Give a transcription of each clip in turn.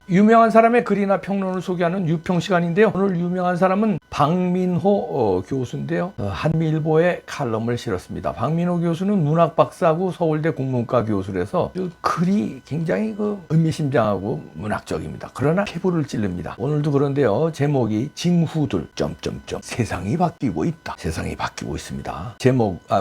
유명한 사람의 글이나 평론을 소개하는 유평 시간인데요. 오늘 유명한 사람은 박민호 교수인데요. 한미일보에 칼럼을 실었습니다. 박민호 교수는 문학 박사고 서울대 국문과 교수라서 글이 굉장히 의미심장하고 문학적입니다. 그러나 폐부를 찌릅니다. 오늘도 그런데요. 제목이 징후들 세상이 바뀌고 있다. 세상이 바뀌고 있습니다.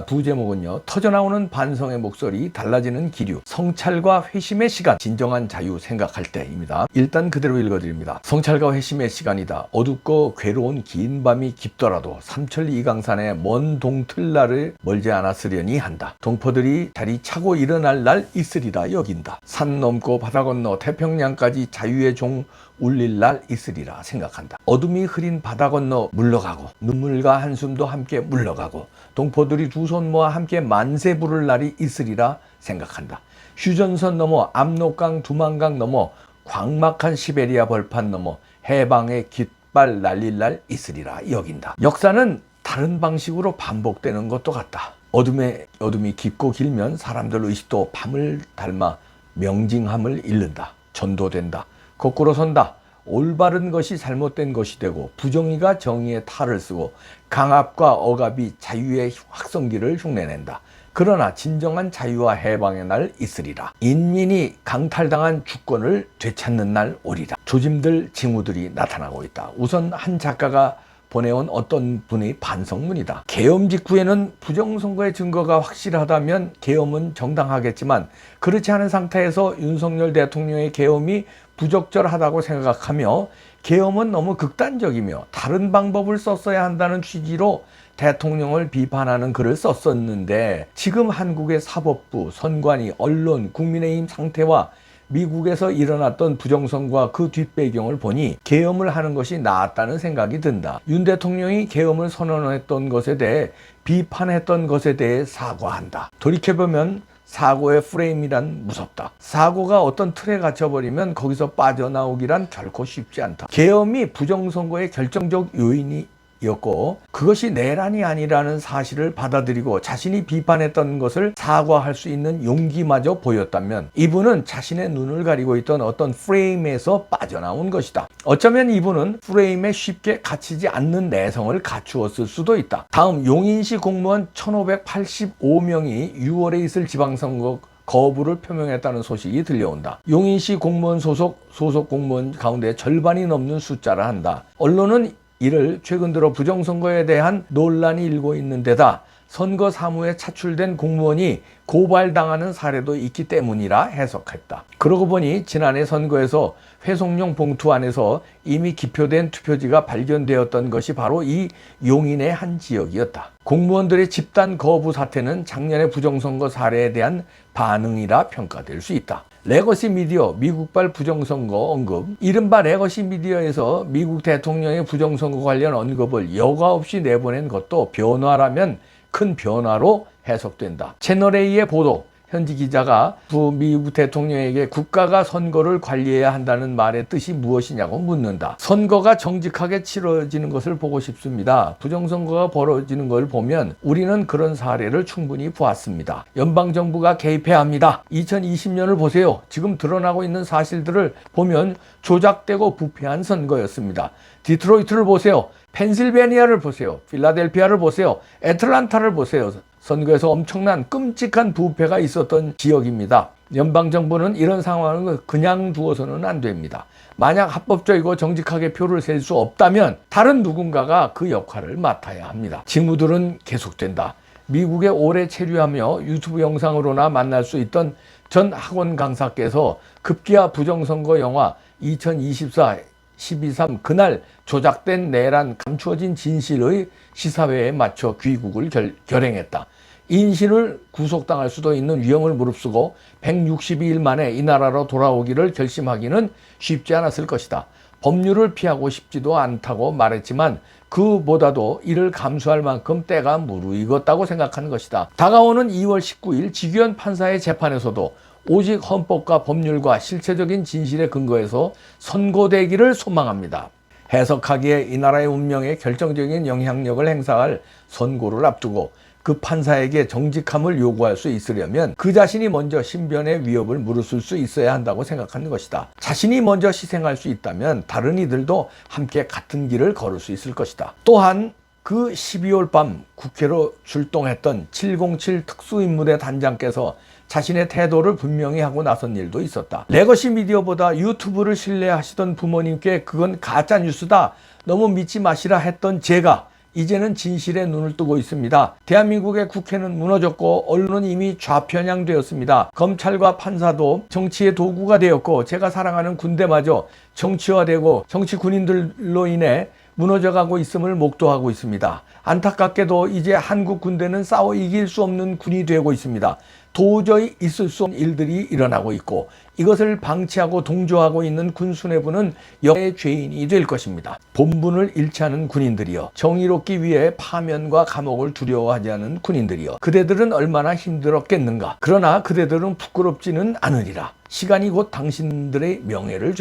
부제목은요. 터져나오는 반성의 목소리, 달라지는 기류, 성찰과 회심의 시간, 진정한 자유 생각할 때입니다. 일단 그대로 읽어드립니다. 성찰과 회심의 시간이다. 어둡고 괴로운 긴 밤이 깊더라도 삼천리 이강산의 먼 동틀날을 멀지 않았으려니 한다. 동포들이 자리 차고 일어날 날 있으리라 여긴다. 산 넘고 바다 건너 태평양까지 자유의 종 울릴 날 있으리라 생각한다. 어둠이 흐린 바다 건너 물러가고 눈물과 한숨도 함께 물러가고 동포들이 두 손 모아 함께 만세 부를 날이 있으리라 생각한다. 휴전선 넘어 압록강 두만강 넘어 광막한 시베리아 벌판 넘어 해방의 깃발 날릴 날 있으리라 여긴다. 역사는 다른 방식으로 반복되는 것도 같다. 어둠이 깊고 길면 사람들 의식도 밤을 닮아 명징함을 잃는다. 전도된다. 거꾸로 선다. 올바른 것이 잘못된 것이 되고 부정의가 정의의 탈을 쓰고 강압과 억압이 자유의 확성기를 흉내낸다. 그러나 진정한 자유와 해방의 날 있으리라. 인민이 강탈당한 주권을 되찾는 날 오리라. 조짐들, 징후들이 나타나고 있다. 우선 한 작가가 보내온 어떤 분의 반성문이다. 계엄 직후에는 부정선거의 증거가 확실하다면 계엄은 정당하겠지만 그렇지 않은 상태에서 윤석열 대통령의 계엄이 부적절하다고 생각하며 계엄은 너무 극단적이며 다른 방법을 썼어야 한다는 취지로 대통령을 비판하는 글을 썼었는데 지금 한국의 사법부, 선관위, 언론, 국민의힘 상태와 미국에서 일어났던 부정선거와 그 뒷배경을 보니 계엄을 하는 것이 나았다는 생각이 든다. 윤 대통령이 계엄을 선언했던 것에 대해 비판했던 것에 대해 사과한다. 돌이켜보면 사고의 프레임이란 무섭다. 사고가 어떤 틀에 갇혀버리면 거기서 빠져나오기란 결코 쉽지 않다. 계엄이 부정선거의 결정적 요인이었고 그것이 내란이 아니라는 사실을 받아들이고 자신이 비판했던 것을 사과할 수 있는 용기마저 보였다면 이분은 자신의 눈을 가리고 있던 어떤 프레임에서 빠져나온 것이다. 어쩌면 이분은 프레임에 쉽게 갇히지 않는 내성을 갖추었을 수도 있다. 다음 용인시 공무원 1585명이 6월에 있을 지방선거 거부를 표명했다는 소식이 들려온다. 용인시 공무원 소속 공무원 가운데 절반이 넘는 숫자라 한다. 언론은 이를 최근 들어 부정선거에 대한 논란이 일고 있는 데다 선거 사무에 차출된 공무원이 고발당하는 사례도 있기 때문이라 해석했다. 그러고 보니 지난해 선거에서 회송용 봉투 안에서 이미 기표된 투표지가 발견되었던 것이 바로 이 용인의 한 지역이었다. 공무원들의 집단 거부 사태는 작년의 부정선거 사례에 대한 반응이라 평가될 수 있다. 레거시 미디어 미국발 부정선거 언급. 이른바 레거시 미디어에서 미국 대통령의 부정선거 관련 언급을 여과 없이 내보낸 것도 변화라면 큰 변화로 해석된다. 채널A의 보도. 현지 기자가 미국 대통령에게 국가가 선거를 관리해야 한다는 말의 뜻이 무엇이냐고 묻는다. 선거가 정직하게 치러지는 것을 보고 싶습니다. 부정선거가 벌어지는 걸 보면 우리는 그런 사례를 충분히 보았습니다. 연방정부가 개입해야 합니다. 2020년을 보세요. 지금 드러나고 있는 사실들을 보면 조작되고 부패한 선거였습니다. 디트로이트를 보세요. 펜실베니아를 보세요. 필라델피아를 보세요. 애틀란타를 보세요. 선거에서 엄청난 끔찍한 부패가 있었던 지역입니다. 연방정부는 이런 상황을 그냥 두어서는 안 됩니다. 만약 합법적이고 정직하게 표를 셀 수 없다면 다른 누군가가 그 역할을 맡아야 합니다. 징후들은 계속된다. 미국에 오래 체류하며 유튜브 영상으로나 만날 수 있던 전 학원 강사께서 급기야 부정선거 영화 2024 12.3 그날 조작된 내란 감추어진 진실의 시사회에 맞춰 귀국을 결행했다. 인신을 구속당할 수도 있는 위험을 무릅쓰고 162일 만에 이 나라로 돌아오기를 결심하기는 쉽지 않았을 것이다. 법률을 피하고 싶지도 않다고 말했지만 그보다도 이를 감수할 만큼 때가 무르익었다고 생각하는 것이다. 다가오는 2월 19일 지규현 판사의 재판에서도 오직 헌법과 법률과 실체적인 진실에 근거해서 선고되기를 소망합니다. 해석하기에 이 나라의 운명에 결정적인 영향력을 행사할 선고를 앞두고 그 판사에게 정직함을 요구할 수 있으려면 그 자신이 먼저 신변의 위협을 무릅쓸 수 있어야 한다고 생각하는 것이다. 자신이 먼저 희생할 수 있다면 다른 이들도 함께 같은 길을 걸을 수 있을 것이다. 또한 그 12월 밤 국회로 출동했던 707 특수임무대 단장께서 자신의 태도를 분명히 하고 나선 일도 있었다. 레거시 미디어보다 유튜브를 신뢰하시던 부모님께 그건 가짜뉴스다, 너무 믿지 마시라 했던 제가 이제는 진실에 눈을 뜨고 있습니다. 대한민국의 국회는 무너졌고 언론은 이미 좌편향되었습니다. 검찰과 판사도 정치의 도구가 되었고 제가 사랑하는 군대마저 정치화되고 정치 군인들로 인해 무너져가고 있음을 목도하고 있습니다. 안타깝게도 이제 한국 군대는 싸워 이길 수 없는 군이 되고 있습니다. 도저히 있을 수 없는 일들이 일어나고 있고 이것을 방치하고 동조하고 있는 군 수뇌부는 역사의 죄인이 될 것입니다. 본분을 잃지 않은 군인들이여, 정의롭기 위해 파면과 감옥을 두려워하지 않은 군인들이여, 그대들은 얼마나 힘들었겠는가. 그러나 그대들은 부끄럽지는 않으리라. 시간이 곧 당신들의 명예를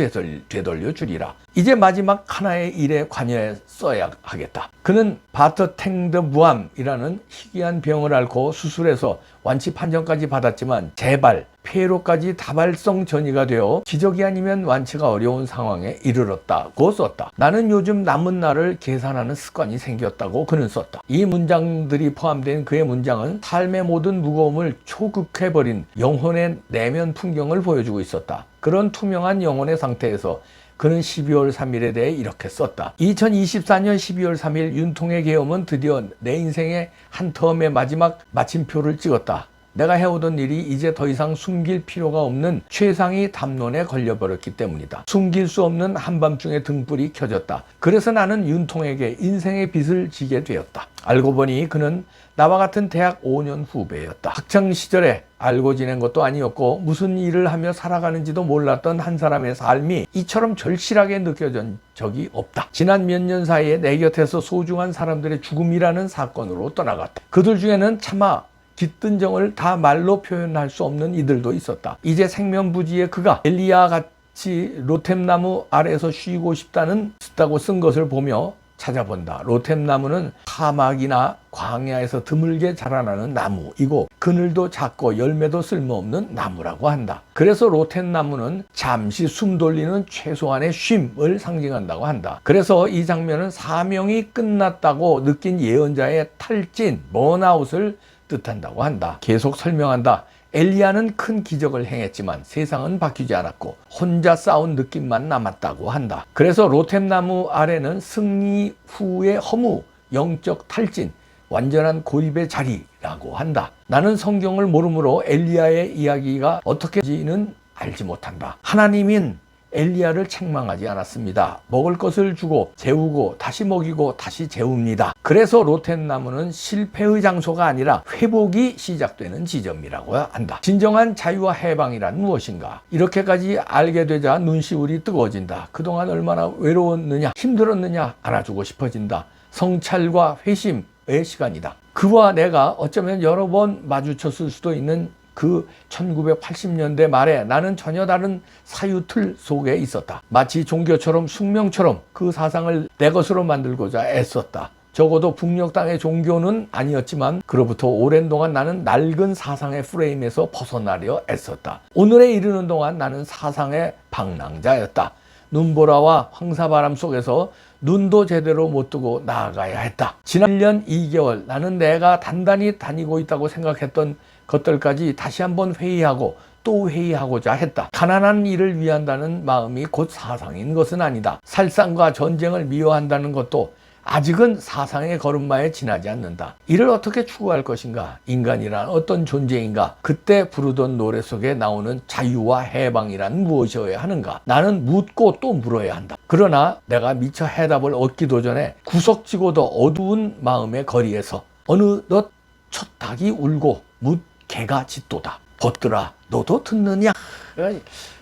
되돌려 주리라. 이제 마지막 하나의 일에 관여했어야 하겠다. 그는 바터탱드 무암이라는 희귀한 병을 앓고 수술해서 완치 판정까지 받았지만 재발, 폐로까지 다발성 전이가 되어 기적이 아니면 완치가 어려운 상황에 이르렀다고 썼다. 나는 요즘 남은 날을 계산하는 습관이 생겼다고 그는 썼다. 이 문장들이 포함된 그의 문장은 삶의 모든 무거움을 초극해버린 영혼의 내면 풍경을 보여주고 있었다. 그런 투명한 영혼의 상태에서 그는 12월 3일에 대해 이렇게 썼다. 2024년 12월 3일 윤통의 계엄은 드디어 내 인생의 한 텀의 마지막 마침표를 찍었다. 내가 해오던 일이 이제 더 이상 숨길 필요가 없는 최상위 담론에 걸려버렸기 때문이다. 숨길 수 없는 한밤중에 등불이 켜졌다. 그래서 나는 윤통에게 인생의 빚을 지게 되었다. 알고 보니 그는 나와 같은 대학 5년 후배였다. 학창시절에 알고 지낸 것도 아니었고 무슨 일을 하며 살아가는지도 몰랐던 한 사람의 삶이 이처럼 절실하게 느껴진 적이 없다. 지난 몇 년 사이에 내 곁에서 소중한 사람들의 죽음이라는 사건으로 떠나갔다. 그들 중에는 차마 깃든 정을 다 말로 표현할 수 없는 이들도 있었다. 이제 생면부지의 그가 엘리야 같이 로템나무 아래에서 쉬고 싶다고 쓴 것을 보며 찾아본다. 로템나무는 사막이나 광야에서 드물게 자라나는 나무이고 그늘도 작고 열매도 쓸모없는 나무라고 한다. 그래서 로템나무는 잠시 숨 돌리는 최소한의 쉼을 상징한다고 한다. 그래서 이 장면은 사명이 끝났다고 느낀 예언자의 탈진, 번아웃을 뜻한다고 한다. 계속 설명한다. 엘리야는 큰 기적을 행했지만 세상은 바뀌지 않았고 혼자 싸운 느낌만 남았다고 한다. 그래서 로템나무 아래는 승리 후의 허무, 영적 탈진, 완전한 고립의 자리라고 한다. 나는 성경을 모르므로 엘리야의 이야기가 어떻게지는 알지 못한다. 하나님인 엘리야를 책망하지 않았습니다. 먹을 것을 주고 재우고 다시 먹이고 다시 재웁니다. 그래서 로텐나무는 실패의 장소가 아니라 회복이 시작되는 지점이라고 한다. 진정한 자유와 해방이란 무엇인가? 이렇게까지 알게 되자 눈시울이 뜨거워진다. 그동안 얼마나 외로웠느냐, 힘들었느냐 알아주고 싶어진다. 성찰과 회심의 시간이다. 그와 내가 어쩌면 여러 번 마주쳤을 수도 있는 그 1980년대 말에 나는 전혀 다른 사유 틀 속에 있었다. 마치 종교처럼 숙명처럼 그 사상을 내 것으로 만들고자 애썼다. 적어도 북녘 땅의 종교는 아니었지만 그로부터 오랜 동안 나는 낡은 사상의 프레임에서 벗어나려 애썼다. 오늘에 이르는 동안 나는 사상의 방랑자였다. 눈보라와 황사바람 속에서 눈도 제대로 못 뜨고 나아가야 했다. 지난 1년 2개월 나는 내가 단단히 다니고 있다고 생각했던 것들까지 다시 한번 회의하고 또 회의하고자 했다. 가난한 일을 위한다는 마음이 곧 사상인 것은 아니다. 살상과 전쟁을 미워한다는 것도 아직은 사상의 걸음마에 지나지 않는다. 이를 어떻게 추구할 것인가? 인간이란 어떤 존재인가? 그때 부르던 노래 속에 나오는 자유와 해방이란 무엇이어야 하는가? 나는 묻고 또 물어야 한다. 그러나 내가 미처 해답을 얻기도 전에 구석지고도 어두운 마음의 거리에서 어느덧 첫 닭이 울고 묻 개가 짖도다. 벗들아 너도 듣느냐?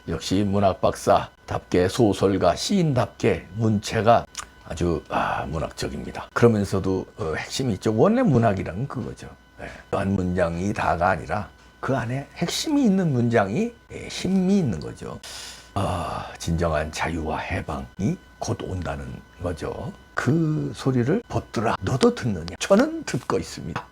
역시 문학박사답게 소설가 시인답게 문체가 아주 문학적입니다. 그러면서도 핵심이 있죠. 원래 문학이란 그거죠. 한 문장이 다가 아니라 그 안에 핵심이 있는 문장이 힘이 있는 거죠. 진정한 자유와 해방이 곧 온다는 거죠. 그 소리를 벗들아 너도 듣느냐? 저는 듣고 있습니다.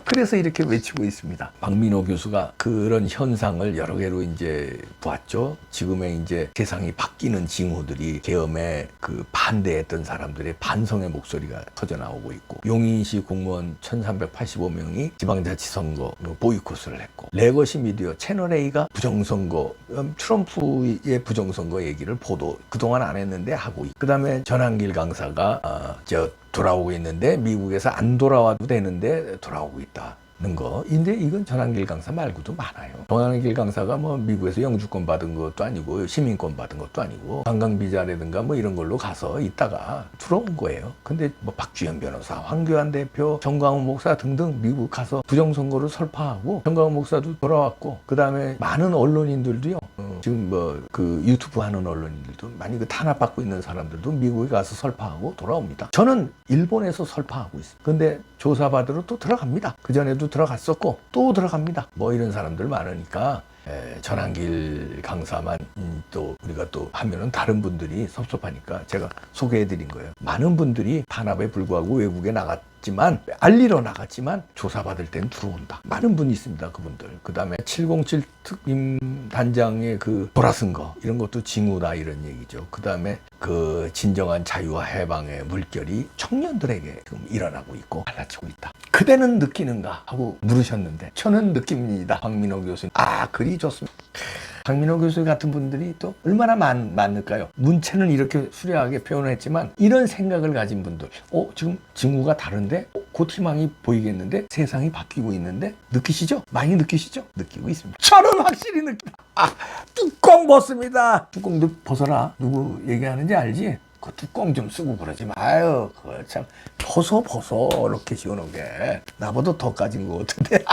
그래서 이렇게 외치고 있습니다. 박민호 교수가 그런 현상을 여러 개로 이제 보았죠. 지금의 이제 세상이 바뀌는 징후들이 계엄에 그 반대했던 사람들의 반성의 목소리가 터져 나오고 있고, 용인시 공무원 1385명이 지방자치선거 보이콧을 했고, 레거시 미디어 채널A가 부정선거, 트럼프의 부정선거 얘기를 보도 그동안 안 했는데 하고 있고, 그 다음에 전한길 강사가 돌아오고 있는데 미국에서 안 돌아와도 되는데 돌아오고 있다는 거. 근데 이건 전한길 강사 말고도 많아요. 전한길 강사가 뭐 미국에서 영주권 받은 것도 아니고 시민권 받은 것도 아니고 관광 비자라든가 뭐 이런 걸로 가서 있다가 들어온 거예요. 근데 뭐 박주현 변호사, 황교안 대표, 정광훈 목사 등등 미국 가서 부정선거를 설파하고, 정광훈 목사도 돌아왔고, 그 다음에 많은 언론인들도요. 지금 뭐 그 유튜브 하는 언론인들도 많이 그 탄압받고 있는 사람들도 미국에 가서 설파하고 돌아옵니다. 저는 일본에서 설파하고 있어요. 근데 조사받으러 또 들어갑니다. 그전에도 들어갔었고 또 들어갑니다. 뭐 이런 사람들 많으니까 전한길 강사만 또 우리가 또 하면은 다른 분들이 섭섭하니까 제가 소개해드린 거예요. 많은 분들이 탄압에 불구하고 외국에 나갔지만, 알리러 나갔지만 조사받을 때는 들어온다. 많은 분이 있습니다. 그분들. 그 다음에 707 특임 단장의 그 돌아선 거, 이런 것도 징후다, 이런 얘기죠. 그 다음에 그 진정한 자유와 해방의 물결이 청년들에게 지금 일어나고 있고 갈라치고 있다. 그대는 느끼는가 하고 물으셨는데 저는 느낍니다. 박민호 교수님. 글이 좋습니다. 박민호 교수 같은 분들이 또 얼마나 많을까요? 문체는 이렇게 수려하게 표현했지만 이런 생각을 가진 분들, 지금 징후가 다른데 곧 희망이 보이겠는데, 세상이 바뀌고 있는데, 느끼시죠? 많이 느끼시죠? 느끼고 있습니다. 저는 확실히 느낍니다. 뚜껑 벗습니다. 뚜껑도 벗어라. 누구 얘기하는지 알지? 그 뚜껑 좀 쓰고 그러지 마요. 그거 참 벗어 이렇게 지어놓은 게 나보다 더 까진 것 같은데.